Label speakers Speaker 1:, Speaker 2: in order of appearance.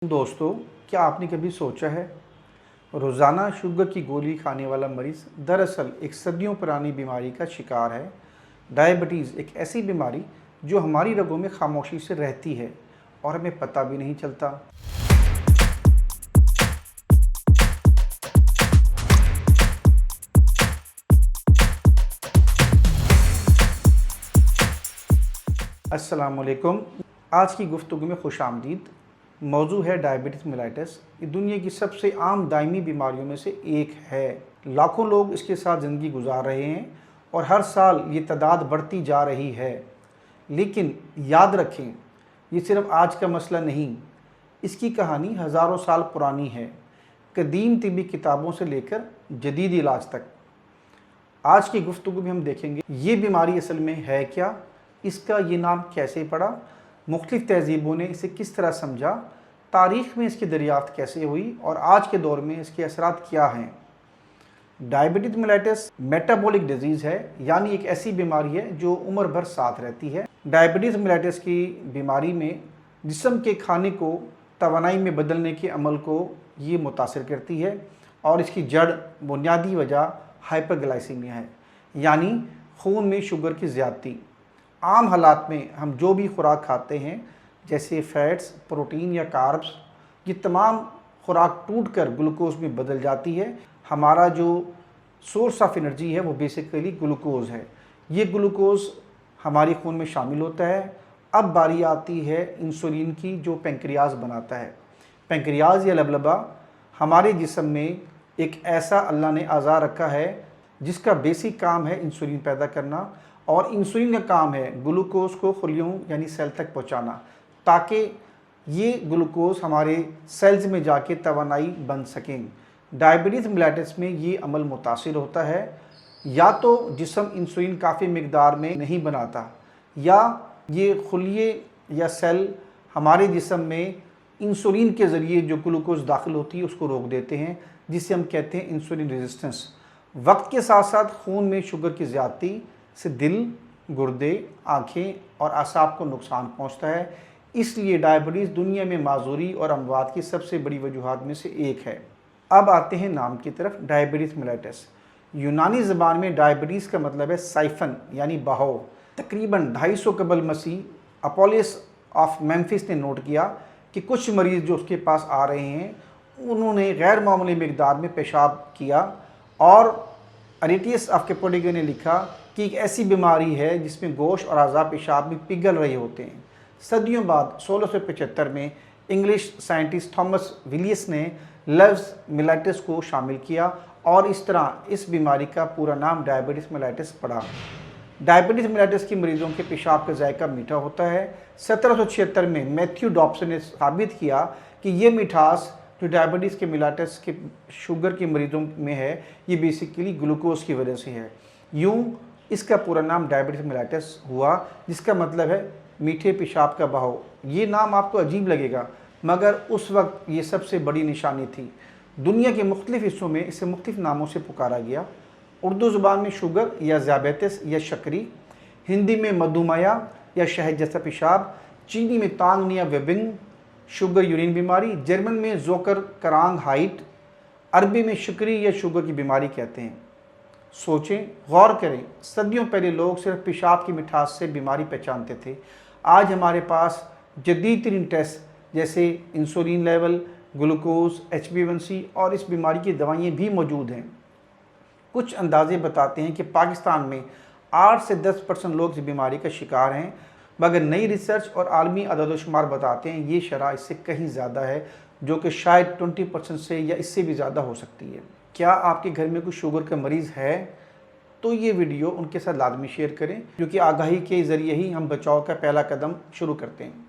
Speaker 1: दोस्तों, क्या आपने कभी सोचा है रोज़ाना शुगर की गोली खाने वाला मरीज़ दरअसल एक सदियों पुरानी बीमारी का शिकार है। डायबिटीज़ एक ऐसी बीमारी जो हमारी रगों में खामोशी से रहती है और हमें पता भी नहीं चलता। अस्सलाम वालेकुम। आज की गुफ्तगू में खुशामदीद। मौजू है डायबिटीज़ मेलाइटस। ये दुनिया की सबसे आम दायमी बीमारियों में से एक है। लाखों लोग इसके साथ ज़िंदगी गुजार रहे हैं और हर साल ये तादाद बढ़ती जा रही है। लेकिन याद रखें, ये सिर्फ आज का मसला नहीं, इसकी कहानी हज़ारों साल पुरानी है, कदीम तिब्बी किताबों से लेकर जदीद इलाज तक। आज की गुफ्तगू में हम देखेंगे ये बीमारी असल में है क्या, इसका ये नाम कैसे पड़ा, मुख्तलिफ़ तहज़ीबों ने इसे किस तरह समझा, तारीख़ में इसकी दरियाफ़्त कैसे हुई और आज के दौर में इसके असरात क्या हैं। डायबिटीज़ मेलाइटस मेटाबॉलिक डिजीज़ है, यानी एक ऐसी बीमारी है जो उम्र भर साथ रहती है। डायबिटीज़ मेलाइटस की बीमारी में जिस्म के खाने को तवानाई में बदलने के अमल को ये मुतासिर करती है और इसकी जड़ बुनियादी वजह हाइपरग्लाइसीमिया है, यानी खून में शुगर की ज़्यादती। आम हालात में हम जो भी खुराक खाते हैं, जैसे फ़ैट्स, प्रोटीन या कार्ब्स, ये तमाम खुराक टूट कर ग्लूकोज में बदल जाती है। हमारा जो सोर्स ऑफ एनर्जी है वो बेसिकली ग्लूकोज है। ये ग्लूकोज हमारे खून में शामिल होता है। अब बारी आती है इंसुलिन की, जो पेंक्रियाज बनाता है। पेंक्रियाज या लबलबा हमारे जिस्म में एक ऐसा अल्लाह ने अज़ा रखा है जिसका बेसिक काम है इंसुलिन पैदा करना, और इंसुलिन का काम है ग्लूकोज को खुलियों यानी सेल तक पहुंचाना, ताकि ये ग्लूकोज हमारे सेल्स में जाके तवानाई बन सकें। डायबिटीज़ मेलाइटस में ये अमल मुतासिर होता है, या तो जिस्म इंसुलिन काफ़ी मिकदार में नहीं बनाता, या ये खुलिये या सेल हमारे जिस्म में इंसुलिन के ज़रिए जो ग्लूकोज दाखिल होती है उसको रोक देते हैं, जिसे हम कहते हैं इंसुलिन रेजिस्टेंस। वक्त के साथ साथ खून में शुगर की ज़्यादती से दिल, गुर्दे, आँखें और आसाब को नुकसान पहुँचता है। इसलिए डायबिटीज़ दुनिया में माजूरी और अमवात की सबसे बड़ी वजूहात में से एक है। अब आते हैं नाम की तरफ। डायबिटीज़ मेलाइटस यूनानी ज़बान में डायबिटीज़ का मतलब है साइफन यानी बहाव। तकरीबन 250 कबल मसीह अपोलिस ऑफ मेम्फिस ने नोट किया कि कुछ मरीज़ जो उसके पास आ रहे हैं उन्होंने गैर मामूली मिकदार में पेशाब किया, और अरेटियस ऑफ कैपोडिगा ने लिखा कि एक ऐसी बीमारी है जिसमें गोश्त और अज़ा पेशाब में पिघल रहे होते हैं। सदियों बाद 1675 में इंग्लिश साइंटिस्ट थॉमस विलियस ने लफ्ज़ मेलाइटस को शामिल किया, और इस तरह इस बीमारी का पूरा नाम डायबिटीज़ मेलाइटस पड़ा। डायबिटीज़ मेलाइटस की मरीज़ों के पेशाब का जायका मीठा होता है। 1776 में मैथ्यू डॉब्सन ने साबित किया कि ये मिठास जो डायबिटीज़ के मेलाइटस के शुगर के मरीज़ों में है, ये बेसिकली ग्लूकोज की वजह से है। यूँ इसका पूरा नाम डायबिटीज़ मेलाइटस हुआ, जिसका मतलब है मीठे पेशाब का बहाव। ये नाम आपको अजीब लगेगा, मगर उस वक्त ये सबसे बड़ी निशानी थी। दुनिया के मुख्तलिफ़ हिस्सों में इसे मुख्तलिफ़ नामों से पुकारा गया। उर्दू ज़ुबान में शुगर या ज़ियाबेतिस या शक्री, हिंदी में मधुमेह या शहद जैसा पेशाब, चीनी में तांग या वेबिंग शुगर यूरिन बीमारी, जर्मन में जोकर करांग हाइट, अरबी में शुक्री या शुगर की बीमारी कहते हैं। सोचें, गौर करें, सदियों पहले लोग सिर्फ पेशाब की मिठास से बीमारी पहचानते थे। आज हमारे पास जदीद तरीन टेस्ट जैसे इंसुलिन लेवल, ग्लूकोज, HbA1c और इस बीमारी की दवाइयाँ भी मौजूद हैं। कुछ अंदाजे बताते हैं कि पाकिस्तान में 8 से 10% लोग इस बीमारी का शिकार हैं, मगर नई रिसर्च और आलमी अदद-ओ-शुमार बताते हैं ये शरह इससे कहीं ज़्यादा है, जो कि शायद 20% से या इससे भी ज़्यादा हो सकती है। क्या आपके घर में कोई शुगर का मरीज़ है? तो ये वीडियो उनके साथ लाजमी शेयर करें, क्योंकि आगाही के ज़रिए ही हम बचाव का पहला कदम शुरू करते हैं।